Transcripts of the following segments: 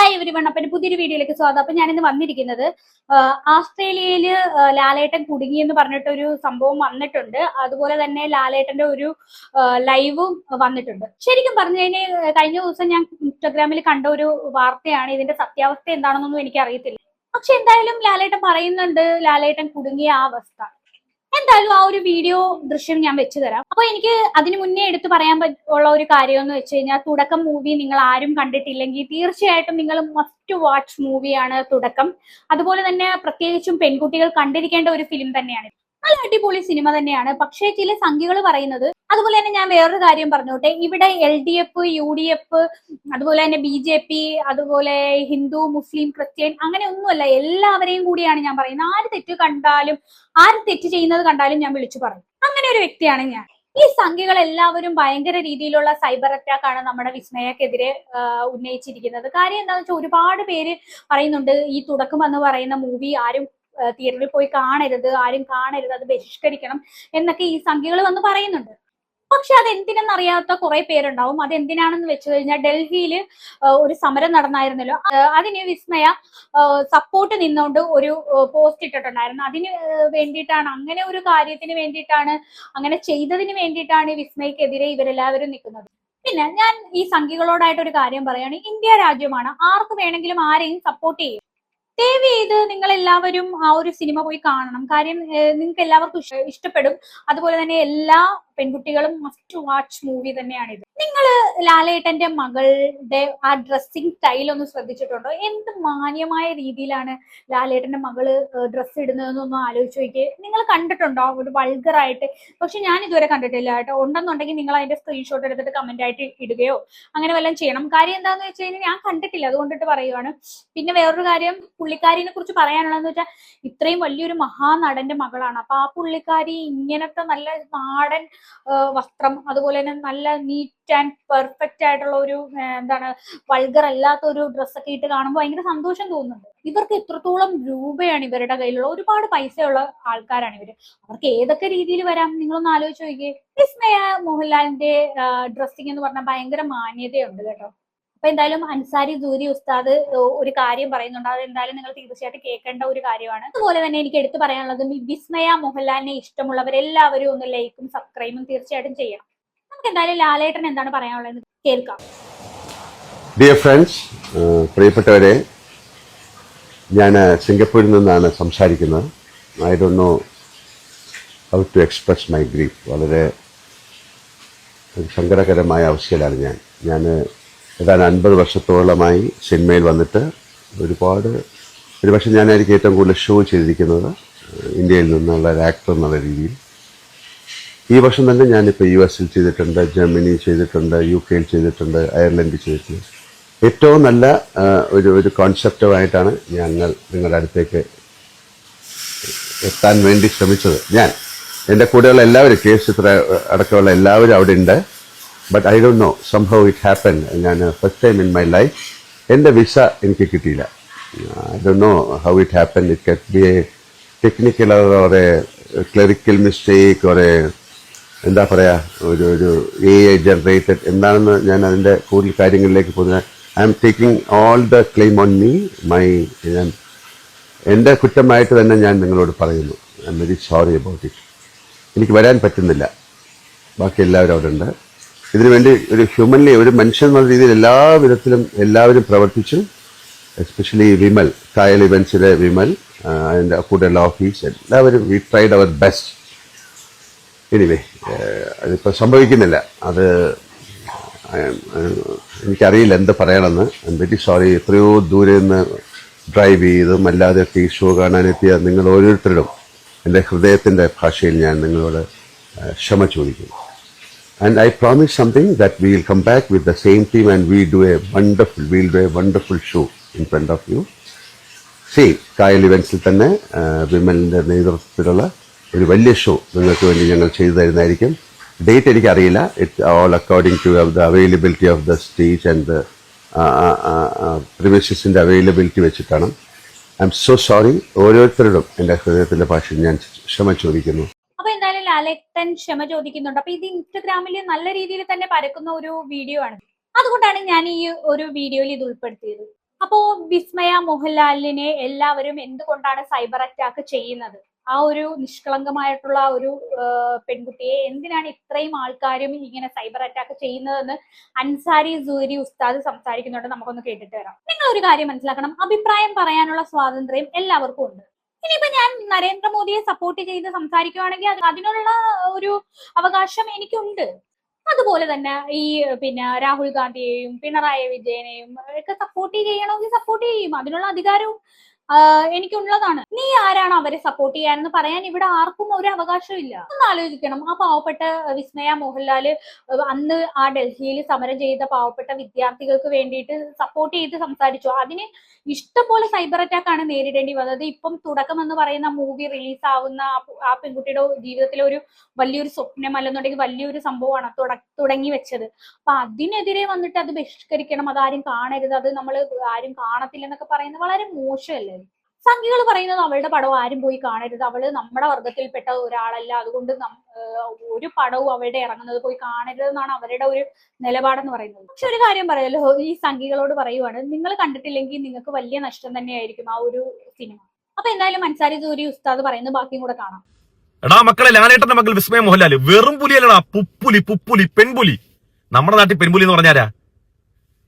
Hi everyone. അപ്പൊ പുതിയൊരു വീഡിയോയിലേക്ക് സ്വാഗതം. അപ്പൊ ഞാനിന്ന് വന്നിരിക്കുന്നത് ആസ്ട്രേലിയയില് ലാലേട്ടൻ കുടുങ്ങിയെന്ന് പറഞ്ഞിട്ടൊരു സംഭവം വന്നിട്ടുണ്ട്. അതുപോലെ തന്നെ ലാലേട്ടന്റെ ഒരു ലൈവും വന്നിട്ടുണ്ട്. ശരിക്കും പറഞ്ഞു കഴിഞ്ഞാൽ കഴിഞ്ഞ ദിവസം ഞാൻ ഇൻസ്റ്റാഗ്രാമിൽ കണ്ട ഒരു വാർത്തയാണ്. ഇതിന്റെ സത്യാവസ്ഥ എന്താണെന്നൊന്നും എനിക്ക് അറിയത്തില്ല. പക്ഷെ എന്തായാലും ലാലേട്ടൻ പറയുന്നുണ്ട് ലാലേട്ടൻ കുടുങ്ങിയ ആ അവസ്ഥ. എന്തായാലും ആ ഒരു വീഡിയോ ദൃശ്യം ഞാൻ വെച്ചു തരാം. അപ്പൊ എനിക്ക് അതിനു മുന്നേ എടുത്തു പറയാൻ ഉള്ള ഒരു കാര്യം എന്ന് വെച്ച് കഴിഞ്ഞാൽ, തുടക്കം മൂവി നിങ്ങൾ ആരും കണ്ടിട്ടില്ലെങ്കിൽ തീർച്ചയായിട്ടും നിങ്ങൾ മസ്റ്റ് വാച്ച് മൂവിയാണ് തുടക്കം. അതുപോലെ തന്നെ പ്രത്യേകിച്ചും പെൺകുട്ടികൾ കണ്ടിരിക്കേണ്ട ഒരു ഫിലിം തന്നെയാണ്. നല്ല അടിപൊളി സിനിമ തന്നെയാണ്. പക്ഷേ ചില സംഖ്യകൾ പറയുന്നത്, അതുപോലെ തന്നെ ഞാൻ വേറൊരു കാര്യം പറഞ്ഞോട്ടെ, ഇവിടെ LDF, UDF, അതുപോലെ തന്നെ BJP, അതുപോലെ ഹിന്ദു, മുസ്ലിം, ക്രിസ്ത്യൻ അങ്ങനെ ഒന്നുമല്ല, എല്ലാവരെയും കൂടിയാണ് ഞാൻ പറയുന്നത്. ആര് തെറ്റ് കണ്ടാലും, ആര് തെറ്റ് ചെയ്യുന്നത് കണ്ടാലും ഞാൻ വിളിച്ചു പറയും. അങ്ങനെ ഒരു വ്യക്തിയാണ് ഞാൻ. ഈ സംഖ്യകൾ എല്ലാവരും ഭയങ്കര രീതിയിലുള്ള സൈബർ അറ്റാക്ക് ആണ് നമ്മുടെ വിസ്മയക്കെതിരെ ഉന്നയിച്ചിരിക്കുന്നത്. കാര്യം എന്താണെന്ന് വെച്ചാൽ, ഒരുപാട് പേര് പറയുന്നുണ്ട് ഈ തുടക്കം എന്ന് പറയുന്ന മൂവി ആരും തിയേറ്ററിൽ പോയി കാണരുത്, ആരും കാണരുത്, അത് ബഹിഷ്കരിക്കണം എന്നൊക്കെ ഈ സംഖ്യകൾ വന്ന് പറയുന്നുണ്ട്. പക്ഷെ അതെന്തിനെന്ന് അറിയാത്ത കുറെ പേരുണ്ടാവും. അതെന്തിനാണെന്ന് വെച്ച് കഴിഞ്ഞാൽ, ഡൽഹിയിൽ ഒരു സമരം നടന്നായിരുന്നല്ലോ, അതിന് വിസ്മയ സപ്പോർട്ട് നിന്നുകൊണ്ട് ഒരു പോസ്റ്റ് ഇട്ടിട്ടുണ്ടായിരുന്നു. അതിന് വേണ്ടിയിട്ടാണ്, അങ്ങനെ ഒരു കാര്യത്തിന് വേണ്ടിയിട്ടാണ്, അങ്ങനെ ചെയ്തതിന് വേണ്ടിയിട്ടാണ് വിസ്മയ്ക്കെതിരെ ഇവരെല്ലാവരും നിൽക്കുന്നത്. പിന്നെ ഞാൻ ഈ സംഖ്യകളോടായിട്ട് ഒരു കാര്യം പറയാണ്. ഇന്ത്യ രാജ്യമാണ്, ആർക്ക് വേണമെങ്കിലും ആരെയും സപ്പോർട്ട് ചെയ്യും. ദയവ് ചെയ്ത് നിങ്ങൾ എല്ലാവരും ആ ഒരു സിനിമ പോയി കാണണം. കാര്യം നിങ്ങൾക്ക് എല്ലാവർക്കും ഇഷ്ടപ്പെടും. അതുപോലെ തന്നെ എല്ലാ പെൺകുട്ടികളും മസ്റ്റ് വാച്ച് മൂവി തന്നെയാണിത്. നിങ്ങൾ ലാലേട്ടന്റെ മകളുടെ ആ ഡ്രസ്സിങ് സ്റ്റൈൽ ഒന്ന് ശ്രദ്ധിച്ചിട്ടുണ്ടോ? എന്ത് മാന്യമായ രീതിയിലാണ് ലാലേട്ടന്റെ മകള് ഡ്രസ്സ് ഇടുന്നതെന്നൊന്നും ആലോചിച്ച് നോക്കിയേ. നിങ്ങൾ കണ്ടിട്ടുണ്ടോ ഒരു വൾഗറായിട്ട്? പക്ഷെ ഞാൻ ഇതുവരെ കണ്ടിട്ടില്ല കേട്ടോ. ഉണ്ടെന്നുണ്ടെങ്കിൽ നിങ്ങൾ അതിന്റെ സ്ക്രീൻഷോട്ട് എടുത്തിട്ട് കമന്റ് ആയിട്ട് ഇടുകയോ അങ്ങനെ വല്ലതും ചെയ്യണം. കാര്യം എന്താണെന്ന് വെച്ച് കഴിഞ്ഞാൽ ഞാൻ കണ്ടിട്ടില്ല, അതുകൊണ്ടിട്ട് പറയുവാണ്. പിന്നെ വേറൊരു കാര്യം, പുള്ളിക്കാരിനെ കുറിച്ച് പറയാനുള്ളതെന്ന് വെച്ചാൽ, ഇത്രയും വലിയൊരു മഹാനടന്റെ മകളാണ്. അപ്പൊ ആ പുള്ളിക്കാരി ഇങ്ങനത്തെ നല്ല നാടൻ വസ്ത്രം, അതുപോലെ തന്നെ നല്ല നീറ്റ് ആൻഡ് പെർഫെക്റ്റ് ആയിട്ടുള്ള ഒരു എന്താണ് വൾഗർ അല്ലാത്ത ഒരു ഡ്രസ്സൊക്കെ ഇട്ട് കാണുമ്പോൾ ഭയങ്കര സന്തോഷം തോന്നുന്നുണ്ട്. ഇവർക്ക് എത്രത്തോളം രൂപയാണ് ഇവരുടെ കയ്യിലുള്ള, ഒരുപാട് പൈസയുള്ള ആൾക്കാരാണ് ഇവര്. അവർക്ക് ഏതൊക്കെ രീതിയിൽ വരാം, നിങ്ങളൊന്ന് ആലോചിച്ച് നോക്കിയേ. വിസ്മയ മോഹൻലാലിന്റെ ഡ്രസ്സിംഗ് എന്ന് പറഞ്ഞാൽ ഭയങ്കര മാന്യതയുണ്ട് കേട്ടോ. അപ്പൊ എന്തായാലും അൻസാരി ദൂരി ഉസ്താദ് ഒരു കാര്യം പറയുന്നുണ്ട്. അത് എന്തായാലും നിങ്ങൾ തീർച്ചയായിട്ടും കേൾക്കേണ്ട ഒരു കാര്യമാണ്. അതുപോലെ തന്നെ എനിക്ക് എടുത്തു പറയാനുള്ളത്, വിസ്മയ മോഹൻലാലിനെ ഇഷ്ടമുള്ളവരെല്ലാവരും ഒന്ന് ലൈക്കും സബ്സ്ക്രൈബും തീർച്ചയായിട്ടും ചെയ്യണം. നമുക്ക് എന്തായാലും ലാലേട്ടൻ എന്താണ് പറയാനുള്ളത് കേൾക്കാം. ഡിയർ ഫ്രണ്ട്സ്, പ്രിയപ്പെട്ടവരെ, ഞാൻ സിംഗപ്പൂരിൽ നിന്നാണ് സംസാരിക്കുന്നത്. I don't know how to express my grief. വളരെ സങ്കടകരമായ അവസ്ഥയിലാണ് ഞാൻ ഏതാണ്ട് 50 വർഷത്തോളമായി സിനിമയിൽ വന്നിട്ട് ഒരുപക്ഷെ ഞാനായിരിക്കും ഏറ്റവും കൂടുതൽ ഷോ ചെയ്തിരിക്കുന്നത് ഇന്ത്യയിൽ നിന്നുള്ള ഒരു ആക്ടർ എന്നുള്ള രീതിയിൽ. ഈ വർഷം തന്നെ ഞാനിപ്പോൾ US ചെയ്തിട്ടുണ്ട്, ജർമ്മനി ചെയ്തിട്ടുണ്ട്, UK ചെയ്തിട്ടുണ്ട്, അയർലൻഡിൽ ചെയ്തിട്ടുണ്ട്. ഏറ്റവും നല്ല ഒരു കോൺസെപ്റ്റുമായിട്ടാണ് ഞങ്ങൾ നിങ്ങളുടെ അടുത്തേക്ക് എത്താൻ വേണ്ടി ശ്രമിച്ചത്. എൻ്റെ കൂടെയുള്ള എല്ലാവരും, കേസ് ചിത്ര അടക്കമുള്ള എല്ലാവരും അവിടെ ഉണ്ട്. But I don't know, somehow it happen. ഞാൻ first time in my life എൻ്റെ വിസ എനിക്ക് കിട്ടിയില്ല. I don't know how it happen. It can be a technical or a clerical mistake or എന്താ പറയുക, ഒരു AI ജനറേറ്റഡ് എന്താണെന്ന് ഞാൻ അതിൻ്റെ കൂടുതൽ കാര്യങ്ങളിലേക്ക് പോകുന്നത്. I am taking all the claim on me. എൻ്റെ കുറ്റമായിട്ട് തന്നെ ഞാൻ നിങ്ങളോട് പറയുന്നു. I M very sorry about it. എനിക്ക് വരാൻ പറ്റുന്നില്ല. ബാക്കി എല്ലാവരും അവിടെ ഉണ്ട്. ഇതിനുവേണ്ടി ഒരു ഹ്യൂമൻലി, ഒരു മനുഷ്യൻ എന്ന രീതിയിൽ എല്ലാ വിധത്തിലും എല്ലാവരും പ്രവർത്തിച്ചു. എസ്പെഷ്യലി വിമൽ, കായൽ ഇവൻസിലെ വിമൽ, അതിൻ്റെ കൂടെയുള്ള ഓഫീസ്, എല്ലാവരും we tried our best. Anyway, അതിപ്പോൾ സംഭവിക്കുന്നില്ല. അത് എനിക്കറിയില്ല എന്ത് പറയണമെന്ന്. I'm very sorry. എത്രയോ ദൂരെ നിന്ന് ഡ്രൈവ് ചെയ്തും അല്ലാതെയൊക്കെ ഈ ഷോ കാണാനെത്തിയ നിങ്ങൾ ഓരോരുത്തരും എൻ്റെ ഹൃദയത്തിൻ്റെ ഭാഷയിൽ ഞാൻ നിങ്ങളോട് ക്ഷമ ചോദിക്കുന്നു. And I promise something, that we will come back with the same team and we'll do a wonderful show in front of you. See, കായൽ ഇവൻസിൽ തന്നെ വിമലിൻ്റെ നേതൃത്വത്തിലുള്ള ഒരു വലിയ ഷോ നിങ്ങൾക്ക് വേണ്ടി ഞങ്ങൾ ചെയ്തു തരുന്നതായിരിക്കും. ഡേറ്റ് എനിക്കറിയില്ല. It all according to the availability of the stage and the പ്രിമിസസിൻ്റെ അവൈലബിലിറ്റി വെച്ചിട്ടാണ്. I am so sorry. ഓരോരുത്തരോടും എൻ്റെ ഹൃദയത്തിൻ്റെ ഭാഷയിൽ ഞാൻ ക്ഷമ ചോദിക്കുന്നു. അപ്പൊ എന്തായാലും ലാലേട്ടൻ ക്ഷമ ചോദിക്കുന്നുണ്ട്. അപ്പൊ ഇത് ഇൻസ്റ്റഗ്രാമിൽ നല്ല രീതിയിൽ തന്നെ പരക്കുന്ന ഒരു വീഡിയോ ആണ്. അതുകൊണ്ടാണ് ഞാൻ ഈ ഒരു വീഡിയോയിൽ ഇത് ഉൾപ്പെടുത്തിയത്. അപ്പോ വിസ്മയ മോഹൻലാലിനെ എല്ലാവരും എന്തുകൊണ്ടാണ് സൈബർ അറ്റാക്ക് ചെയ്യുന്നത്? ആ ഒരു നിഷ്കളങ്കമായിട്ടുള്ള ഒരു പെൺകുട്ടിയെ എന്തിനാണ് ഇത്രയും ആൾക്കാരും ഇങ്ങനെ സൈബർ അറ്റാക്ക് ചെയ്യുന്നതെന്ന് അൻസാരി സൂരി ഉസ്താദ് സംസാരിക്കുന്നുണ്ട്. നമുക്കൊന്ന് കേട്ടിട്ട് വരാം. നിങ്ങൾ ഒരു കാര്യം മനസ്സിലാക്കണം, അഭിപ്രായം പറയാനുള്ള സ്വാതന്ത്ര്യം എല്ലാവർക്കും ഉണ്ട്. ഇനിയിപ്പോ ഞാൻ നരേന്ദ്രമോദിയെ സപ്പോർട്ട് ചെയ്ത് സംസാരിക്കുകയാണെങ്കിൽ അതിനുള്ള ഒരു അവകാശം എനിക്കുണ്ട്. അതുപോലെ തന്നെ ഈ രാഹുൽ ഗാന്ധിയെയും പിണറായി വിജയനെയും ഒക്കെ സപ്പോർട്ട് ചെയ്യണമെങ്കിൽ സപ്പോർട്ട് ചെയ്യും. അതിനുള്ള അധികാരവും എനിക്കുള്ളതാണ്. നീ ആരാണ് അവരെ സപ്പോർട്ട് ചെയ്യാനെന്ന് പറയാൻ ഇവിടെ ആർക്കും ഒരു അവകാശവും ഇല്ല. ഒന്ന് ആലോചിക്കണം. ആ പാവപ്പെട്ട വിസ്മയ മോഹൻലാല് അന്ന് ആ ഡൽഹിയിൽ സമരം ചെയ്ത പാവപ്പെട്ട വിദ്യാർത്ഥികൾക്ക് വേണ്ടിയിട്ട് സപ്പോർട്ട് ചെയ്ത് സംസാരിച്ചു. അതിന് ഇഷ്ടംപോലെ സൈബർ അറ്റാക്ക് ആണ് നേരിടേണ്ടി വന്നത്. ഇപ്പം തുടക്കം എന്ന് പറയുന്ന മൂവി റിലീസ് ആവുന്ന ആ പെൺകുട്ടിയുടെ ജീവിതത്തിലെ ഒരു വലിയൊരു സ്വപ്നം അല്ലെന്നുണ്ടെങ്കിൽ വലിയൊരു സംഭവമാണ് തുടങ്ങി വെച്ചത്. അപ്പൊ അതിനെതിരെ വന്നിട്ട് അത് ബഹിഷ്കരിക്കണം, അതാരും കാണരുത്, അത് നമ്മൾ ആരും കാണത്തില്ലെന്നൊക്കെ പറയുന്നത് വളരെ മോശമല്ലേ? സംഘികൾ പറയുന്നത് അവളുടെ പടവും ആരും പോയി കാണരുത്, അവള് നമ്മുടെ വർഗത്തിൽപ്പെട്ട ഒരാളല്ല, അതുകൊണ്ട് ഒരു പടവും അവളുടെ ഇറങ്ങുന്നത് പോയി കാണരുത് എന്നാണ് അവരുടെ ഒരു നിലപാടെന്ന് പറയുന്നത്. പക്ഷെ ഒരു കാര്യം പറയല്ലോ, ഈ സംഘികളോട് പറയുവാണ്, നിങ്ങൾ കണ്ടിട്ടില്ലെങ്കിൽ നിങ്ങൾക്ക് വലിയ നഷ്ടം തന്നെയായിരിക്കും ആ ഒരു സിനിമ. അപ്പൊ എന്തായാലും അൻസാരി സൂരി ഉസ്താദ് പറയുന്നത് ബാക്കിയും കൂടെ കാണാം. എടാ മക്കളെ, ലാലേട്ടന്റെ മകൾ വിസ്മയ മോഹൻലാല് വെറും പുലിയല്ലടാ, പുപ്പുലി പെൺപുലി. നമ്മുടെ നാട്ടിൽ പെൺപുലി എന്ന് പറഞ്ഞാരാ?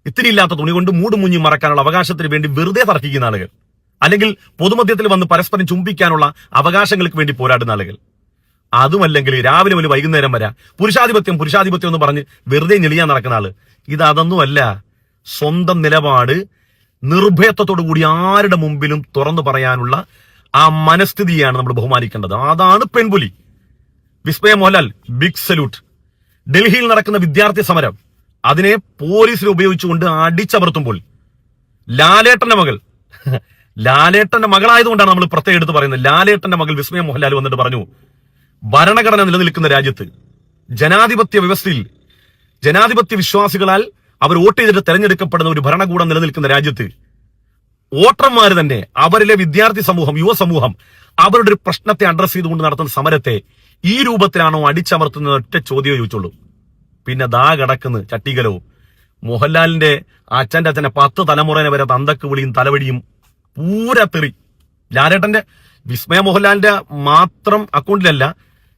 ഇത്തിരി ഇല്ലാത്ത തുണി കൊണ്ട് മൂടും മുഞ്ഞും മറക്കാനുള്ള അവകാശത്തിന് വേണ്ടി വെറുതെ തർക്കിക്കുന്ന ആളുകൾ, അല്ലെങ്കിൽ പൊതുമധ്യത്തിൽ വന്ന് പരസ്പരം ചുംബിക്കാനുള്ള അവകാശങ്ങൾക്ക് വേണ്ടി പോരാടുന്ന ആളുകൾ. അതുമല്ലെങ്കിൽ രാവിലെ മുതൽ വൈകുന്നേരം വരെ പുരുഷാധിപത്യം എന്ന് പറഞ്ഞ് വെറുതെ ഞെളിയാൻ നടക്കുന്ന ആള്. അതൊന്നുമല്ല. സ്വന്തം നിലപാട് നിർഭയത്വത്തോടു കൂടി ആരുടെ മുമ്പിലും തുറന്നു പറയാനുള്ള ആ മനസ്ഥിതിയാണ് നമ്മൾ ബഹുമാനിക്കേണ്ടത്. അതാണ് പെൺപുലി. വിസ്മയ മോഹൻലാൽ ബിഗ് സല്യൂട്ട്. ഡൽഹിയിൽ നടക്കുന്ന വിദ്യാർത്ഥി സമരം അതിനെ പോലീസിൽ ഉപയോഗിച്ചുകൊണ്ട് അടിച്ചമർത്തുമ്പോൾ ലാലേട്ടന്റെ മകളായതുകൊണ്ടാണ് നമ്മൾ പ്രത്യേകം എടുത്ത് പറയുന്നത്. ലാലേട്ടന്റെ മകൾ വിസ്മയ മോഹൻലാൽ വന്നിട്ട് പറഞ്ഞു, ഭരണഘടന നിലനിൽക്കുന്ന രാജ്യത്ത്, ജനാധിപത്യ വ്യവസ്ഥയിൽ, ജനാധിപത്യ വിശ്വാസികളാൽ അവർ വോട്ട് ചെയ്തിട്ട് തെരഞ്ഞെടുക്കപ്പെടുന്ന ഒരു ഭരണകൂടം നിലനിൽക്കുന്ന രാജ്യത്ത് വോട്ടർമാർ തന്നെ, അവരിലെ വിദ്യാർത്ഥി സമൂഹം, യുവസമൂഹം അവരുടെ ഒരു പ്രശ്നത്തെ അഡ്രസ് ചെയ്തുകൊണ്ട് നടത്തുന്ന സമരത്തെ ഈ രൂപത്തിലാണോ അടിച്ചമർത്തുന്ന ഒറ്റ ചോദ്യമേ ചോദിച്ചുള്ളൂ. പിന്നെ ദാ കിടക്കുന്ന ചട്ടികലവും മോഹൻലാലിന്റെ അച്ഛന്റെ 10 തലമുറനെ വരെ തന്തക്ക് വിളിയും തലവടിയും പൂരത്തെറി. ലാലേട്ടന്റെ വിസ്മയ മോഹൻലാലിന്റെ മാത്രം അക്കൗണ്ടിലല്ല,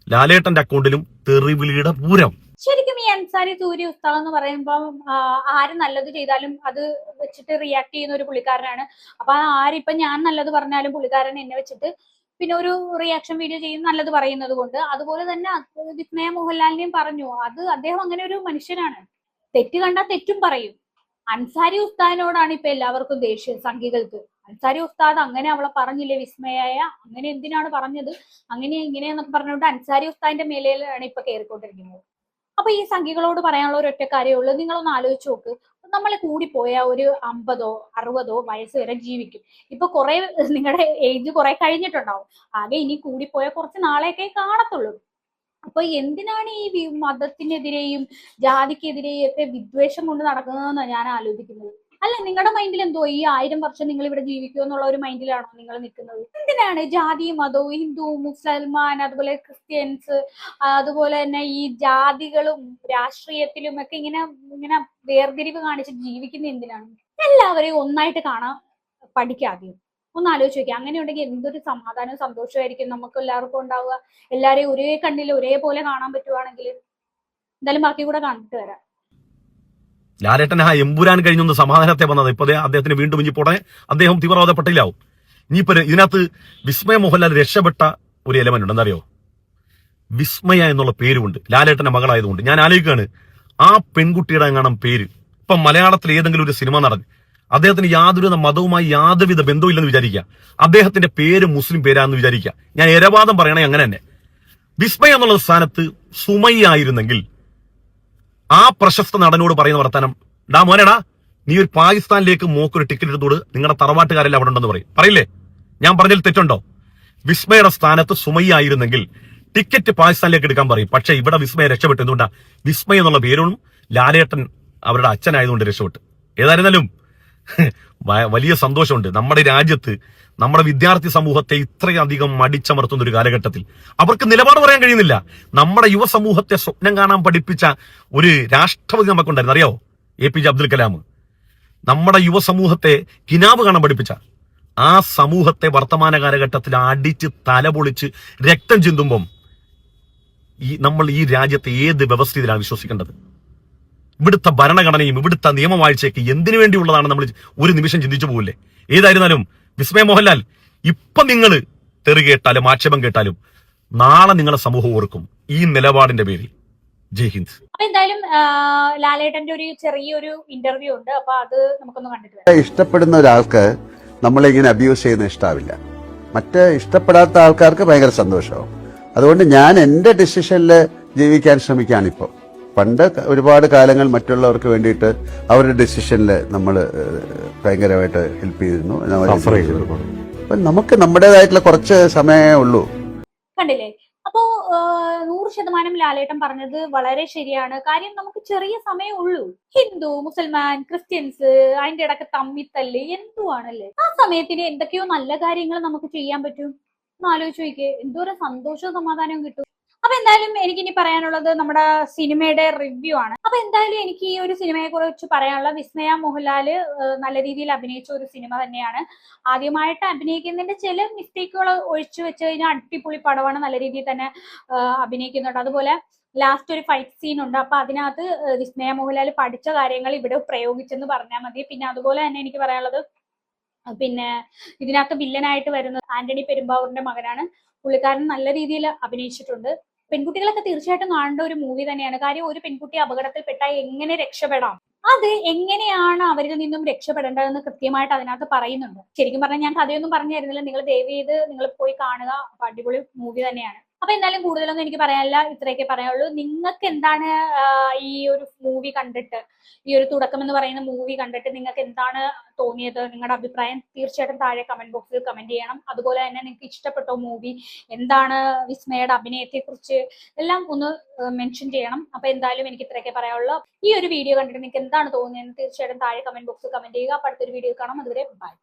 ലാലേട്ടന്റെ അക്കൗണ്ടിലും തെറിവിളിയുടെ പൂരം. ശരിക്കും ഈ അൻസാരി സൂരി ഉസ്താദ് എന്ന് പറയുമ്പോൾ ആര് നല്ലത് ചെയ്താലും അത് വെച്ചിട്ട് റിയാക്ട് ചെയ്യുന്ന ഒരു പുള്ളിക്കാരനാണ്. അപ്പൊ ആരിപ്പൊ ഞാൻ നല്ലത് പറഞ്ഞാലും പുള്ളിക്കാരൻ എന്നെ വെച്ചിട്ട് പിന്നെ ഒരു റിയാക്ഷൻ വീഡിയോ ചെയ്യും നല്ലത് പറയുന്നത് കൊണ്ട്. അതുപോലെ തന്നെ വിസ്മയ മോഹൻലാലിനെയും പറഞ്ഞു, അത് അദ്ദേഹം അങ്ങനെ ഒരു മനുഷ്യനാണ്. തെറ്റ് കണ്ടാൽ തെറ്റും പറയും. അൻസാരി ഉസ്താദിനോടാണ് ഇപ്പൊ എല്ലാവർക്കും ദേഷ്യം, സംഘികൾക്ക്. അൻസാരി ഉസ്താദ് അങ്ങനെ അവളെ പറഞ്ഞില്ലേ വിസ്മയായ, അങ്ങനെ എന്തിനാണ് പറഞ്ഞത്, അങ്ങനെ ഇങ്ങനെയെന്നൊക്കെ പറഞ്ഞുകൊണ്ട് അൻസാരി ഉസ്താദിന്റെ മേലെയാണ് ഇപ്പൊ കയറിക്കൊണ്ടിരിക്കുന്നത്. അപ്പൊ ഈ സംഘികളോട് പറയാനുള്ള ഒരു ഒറ്റ കാര്യമേ ഉള്ളൂ, നിങ്ങളൊന്ന് ആലോചിച്ച് നോക്ക്. നമ്മൾ കൂടിപ്പോയ ഒരു 50 60 വയസ്സ് വരെ ജീവിക്കും. ഇപ്പൊ കുറെ നിങ്ങളുടെ ഏജ് കുറെ കഴിഞ്ഞിട്ടുണ്ടാവും. ആകെ ഇനി കൂടിപ്പോയ കുറച്ച് നാളെയൊക്കെ കാണത്തുള്ളൂ. അപ്പൊ എന്തിനാണ് ഈ മതത്തിനെതിരെയും ജാതിക്കെതിരെയും ഒക്കെ വിദ്വേഷം കൊണ്ട് നടക്കുന്നതെന്നാണ് ഞാൻ ആലോചിക്കുന്നത്. അല്ല, നിങ്ങളുടെ മൈൻഡിൽ എന്തോ ഈ 1000 വർഷം നിങ്ങൾ ഇവിടെ ജീവിക്കുക എന്നുള്ള ഒരു മൈൻഡിലാണോ നിങ്ങൾ നിൽക്കുന്നത്? എന്തിനാണ് ജാതിയും മതവും, ഹിന്ദു, മുസൽമാൻ, അതുപോലെ ക്രിസ്ത്യൻസ്, അതുപോലെ തന്നെ ഈ ജാതികളും രാഷ്ട്രീയത്തിലും ഒക്കെ ഇങ്ങനെ വേർതിരിവ് കാണിച്ച് ജീവിക്കുന്ന എന്തിനാണ്? എല്ലാവരെയും ഒന്നായിട്ട് കാണാൻ പഠിക്കാതെ ഒന്ന് ആലോചിച്ച് നോക്കി. അങ്ങനെ ഉണ്ടെങ്കിൽ എന്തൊരു സമാധാനവും സന്തോഷമായിരിക്കും നമുക്ക് എല്ലാവർക്കും ഉണ്ടാവുക. എല്ലാരെയും ഒരേ കണ്ണിൽ ഒരേപോലെ കാണാൻ പറ്റുവാണെങ്കിൽ. എന്തായാലും ബാക്കി കൂടെ കണ്ടിട്ട് വരാം. ലാലേട്ടൻ എമ്പുരാൻ കഴിഞ്ഞൊന്ന് സമാധാനത്തെ വന്നത്. ഇപ്പൊ അദ്ദേഹത്തിന് വീണ്ടും ഇനിയിപ്പോടെ അദ്ദേഹം തീവ്രവാദപ്പെട്ടില്ലാവും. ഇനിയിപ്പോ ഇതിനകത്ത് വിസ്മയ മോഹൻലാൽ രക്ഷപ്പെട്ട ഒരു എലമെന്റ് ഉണ്ട്, എന്തറിയോ? വിസ്മയ എന്നുള്ള പേരുമുണ്ട്, ലാലേട്ടന്റെ മകളായതുകൊണ്ട്. ഞാൻ ആലോചിക്കുകയാണ്, ആ പെൺകുട്ടിയുടെ എങ്ങാനും പേര് ഇപ്പൊ മലയാളത്തിൽ ഏതെങ്കിലും ഒരു സിനിമ നടൻ, അദ്ദേഹത്തിന് യാതൊരു മതവുമായി യാതൊരുവിധ ബന്ധവുമില്ലെന്ന് വിചാരിക്കുക, അദ്ദേഹത്തിന്റെ പേര് മുസ്ലിം പേരാന്ന് വിചാരിക്കുക. ഞാൻ എരവാദം പറയണേ അങ്ങനെ തന്നെ. വിസ്മയ എന്നുള്ള സ്ഥാനത്ത് സുമയ്യ ആയിരുന്നെങ്കിൽ ആ പ്രശസ്ത നടനോട് പറയുന്ന വർത്തമാനം, ഡാ മോനെടാ, നീ ഒരു പാകിസ്ഥാനിലേക്ക് മോക്കൊരു ടിക്കറ്റ് എടുത്തോട്, നിങ്ങളുടെ തറവാട്ടുകാരെല്ലാം അവിടെ ഉണ്ടെന്ന് പറയില്ലേ? ഞാൻ പറഞ്ഞതിൽ തെറ്റുണ്ടോ? വിസ്മയുടെ സ്ഥാനത്ത് സുമയ്യ ആയിരുന്നെങ്കിൽ ടിക്കറ്റ് പാകിസ്ഥാനിലേക്ക് എടുക്കാൻ പറയും. പക്ഷെ ഇവിടെ വിസ്മയ രക്ഷപ്പെട്ടു. എന്തുകൊണ്ടാ? വിസ്മയ എന്നുള്ള പേരും ലാലേട്ടൻ അവരുടെ അച്ഛനായതുകൊണ്ട് രക്ഷപ്പെട്ടു. ഏതായിരുന്നാലും വലിയ സന്തോഷമുണ്ട്. നമ്മുടെ രാജ്യത്ത് നമ്മുടെ വിദ്യാർത്ഥി സമൂഹത്തെ ഇത്രയധികം അടിച്ചമർത്തുന്ന ഒരു കാലഘട്ടത്തിൽ അവർക്ക് നിലപാട് പറയാൻ കഴിയുന്നില്ല. നമ്മുടെ യുവസമൂഹത്തെ സ്വപ്നം കാണാൻ പഠിപ്പിച്ച ഒരു രാഷ്ട്രപതി നമുക്കുണ്ടായിരുന്നു, അറിയോ? APJ അബ്ദുൽ കലാം. നമ്മുടെ യുവസമൂഹത്തെ കിനാവ് കാണാൻ പഠിപ്പിച്ച ആ സമൂഹത്തെ വർത്തമാന കാലഘട്ടത്തിൽ അടിച്ച് തലപൊളിച്ച് രക്തം ചിന്തുമ്പം നമ്മൾ ഈ രാജ്യത്തെ ഏത് വ്യവസ്ഥയിലാണ് വിശ്വസിക്കേണ്ടത്? ഇവിടുത്തെ ഭരണഘടനയും ഇവിടുത്തെ നിയമവാഴ്ചയൊക്കെ എന്തിനു വേണ്ടിയുള്ളതാണ് നമ്മൾ ഒരു നിമിഷം ചിന്തിച്ചു പോകില്ലേ? ഏതായിരുന്നാലും വിസ്മയ മോഹൻലാൽ, ഇപ്പൊ നിങ്ങൾ തെറി കേട്ടാലും ആക്ഷേപം കേട്ടാലും നാളെ നിങ്ങളെ സമൂഹം ഓർക്കും ഈ നിലപാടിന്റെ പേരിൽ. ജയ് ഹിന്ദ്. അപ്പൊ എന്തായാലും ലാലേട്ടന്റെ ഒരു ചെറിയൊരു ഇന്റർവ്യൂ ഉണ്ട്, അപ്പൊ അത് നമുക്കൊന്ന് കണ്ടിട്ട് വരാം. ഇഷ്ടപ്പെടുന്ന ഒരാൾക്ക് നമ്മളിങ്ങനെ അബ്യൂസ് ചെയ്യുന്ന ഇഷ്ടാവില്ല. മറ്റ് ഇഷ്ടപ്പെടാത്ത ആൾക്കാർക്ക് ഭയങ്കര സന്തോഷമാവും. അതുകൊണ്ട് ഞാൻ എന്റെ ഡിസിഷനിൽ ജീവിക്കാൻ ശ്രമിക്കുകയാണിപ്പോൾ. പണ്ട് ഒരുപാട് കാലങ്ങൾ മറ്റുള്ളവർക്ക് വേണ്ടിയിട്ട് അവരുടെ ഡിസിഷനിൽ നമ്മൾ ഭയങ്കരമായിട്ട് ഹെൽപ്പ് ചെയ്തിരുന്നു. അപ്പം നമുക്ക് നമ്മുടേതായിട്ടുള്ള കുറച്ച് സമയമേ ഉള്ളൂ. കണ്ടില്ലേ? അപ്പോ 100% ലാലേട്ടൻ പറഞ്ഞത് വളരെ ശരിയാണ്. കാര്യം നമുക്ക് ചെറിയ സമയം ഉള്ളൂ. ഹിന്ദു, മുസൽമാൻ, ക്രിസ്ത്യൻസ്, അതിന്റെ ഇടയ്ക്ക് തമ്മിത്തല്ല് എന്തുവാണല്ലേ? ആ സമയത്തിന് എന്തൊക്കെയോ നല്ല കാര്യങ്ങൾ നമുക്ക് ചെയ്യാൻ പറ്റും. ഒന്ന് ആലോചിച്ച് നോക്കിയേ, എന്തോരം സന്തോഷവും സമാധാനവും കിട്ടും. അപ്പൊ എന്തായാലും എനിക്കിനി പറയാനുള്ളത് നമ്മുടെ സിനിമയുടെ റിവ്യൂ ആണ്. അപ്പൊ എന്തായാലും എനിക്ക് ഈ ഒരു സിനിമയെ കുറിച്ച് പറയാനുള്ള, വിസ്മയ മോഹൻലാല് നല്ല രീതിയിൽ അഭിനയിച്ച ഒരു സിനിമ തന്നെയാണ്. ആദ്യമായിട്ട് അഭിനയിക്കുന്നതിന്റെ ചില മിസ്റ്റേക്കുകൾ ഒഴിച്ചു വെച്ച് കഴിഞ്ഞാൽ അടിപൊളി പടമാണ്. നല്ല രീതിയിൽ തന്നെ അഭിനയിക്കുന്നുണ്ട്. അതുപോലെ ലാസ്റ്റ് ഒരു ഫൈറ്റ് സീൻ ഉണ്ട്. അപ്പൊ അതിനകത്ത് വിസ്മയ മോഹൻലാൽ പഠിച്ച കാര്യങ്ങൾ ഇവിടെ പ്രയോഗിച്ചെന്ന് പറഞ്ഞാൽ മതി. പിന്നെ അതുപോലെ തന്നെ എനിക്ക് പറയാനുള്ളത്, പിന്നെ ഇതിനകത്ത് വില്ലനായിട്ട് വരുന്നത് ആന്റണി പെരുമ്പാവൂരിന്റെ മകനാണ്. പുള്ളിക്കാരൻ നല്ല രീതിയിൽ അഭിനയിച്ചിട്ടുണ്ട്. പെൺകുട്ടികളൊക്കെ തീർച്ചയായിട്ടും കാണേണ്ട ഒരു മൂവി തന്നെയാണ്. കാര്യം ഒരു പെൺകുട്ടി അപകടത്തിൽപ്പെട്ടാൽ എങ്ങനെ രക്ഷപ്പെടാം, അത് എങ്ങനെയാണ് അവരിൽ നിന്നും രക്ഷപ്പെടേണ്ടതെന്ന് കൃത്യമായിട്ട് അതിനകത്ത് പറയുന്നുണ്ട്. ശരിക്കും പറഞ്ഞാൽ ഞാൻ കഥയൊന്നും പറഞ്ഞു തരുന്നില്ല, നിങ്ങൾ ദയവ് ചെയ്ത് നിങ്ങൾ പോയി കാണുക. അടിപൊളി മൂവി തന്നെയാണ്. അപ്പൊ എന്തായാലും കൂടുതലൊന്നും എനിക്ക് പറയാനില്ല, ഇത്രയൊക്കെ പറയാനുള്ളൂ. നിങ്ങൾക്ക് എന്താണ് ഈ ഒരു മൂവി കണ്ടിട്ട്, ഈ ഒരു തുടക്കം എന്ന് പറയുന്ന മൂവി കണ്ടിട്ട് നിങ്ങൾക്ക് എന്താണ് തോന്നിയത്? നിങ്ങളുടെ അഭിപ്രായം തീർച്ചയായിട്ടും താഴെ കമന്റ് ബോക്സിൽ കമന്റ് ചെയ്യണം. അതുപോലെ തന്നെ നിങ്ങൾക്ക് ഇഷ്ടപ്പെട്ടോ മൂവി, എന്താണ് വിസ്മയുടെ അഭിനയത്തെ കുറിച്ച് എല്ലാം ഒന്ന് മെൻഷൻ ചെയ്യണം. അപ്പൊ എന്തായാലും എനിക്ക് ഇത്രയൊക്കെ പറയാനുള്ളൂ. ഈ ഒരു വീഡിയോ കണ്ടിട്ട് നിങ്ങൾക്ക് എന്താണ് തോന്നിയെന്ന് തീർച്ചയായിട്ടും താഴെ കമന്റ് ബോക്സിൽ കമന്റ് ചെയ്യുക. അപ്പൊ അടുത്തൊരു വീഡിയോ കാണാം. അതുവരെ ബൈ.